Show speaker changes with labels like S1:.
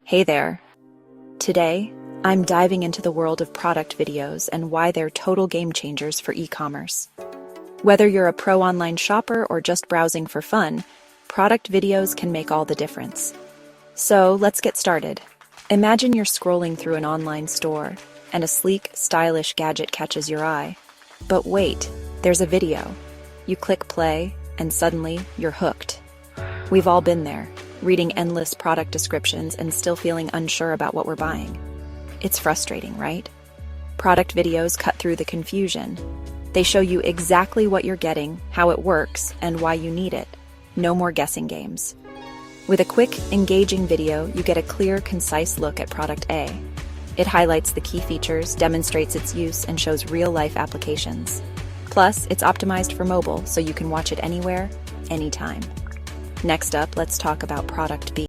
S1: Hey there. Today, I'm diving into the world of product videos and why they're total game changers for e-commerce. Whether you're a pro online shopper or just browsing for fun, product videos can make all the difference. So let's get started. Imagine you're scrolling through an online store and a sleek, stylish gadget catches your eye. But wait, there's a video. You click play and suddenly you're hooked. We've all been there, reading endless product descriptions and still feeling unsure about what we're buying. It's frustrating, right? Product videos cut through the confusion. They show you exactly what you're getting, how it works, and why you need it. No more guessing games. With a quick, engaging video, you get a clear, concise look at product A. It highlights the key features, demonstrates its use, and shows real-life applications. Plus, it's optimized for mobile, so you can watch it anywhere, anytime. Next up, let's talk about product B.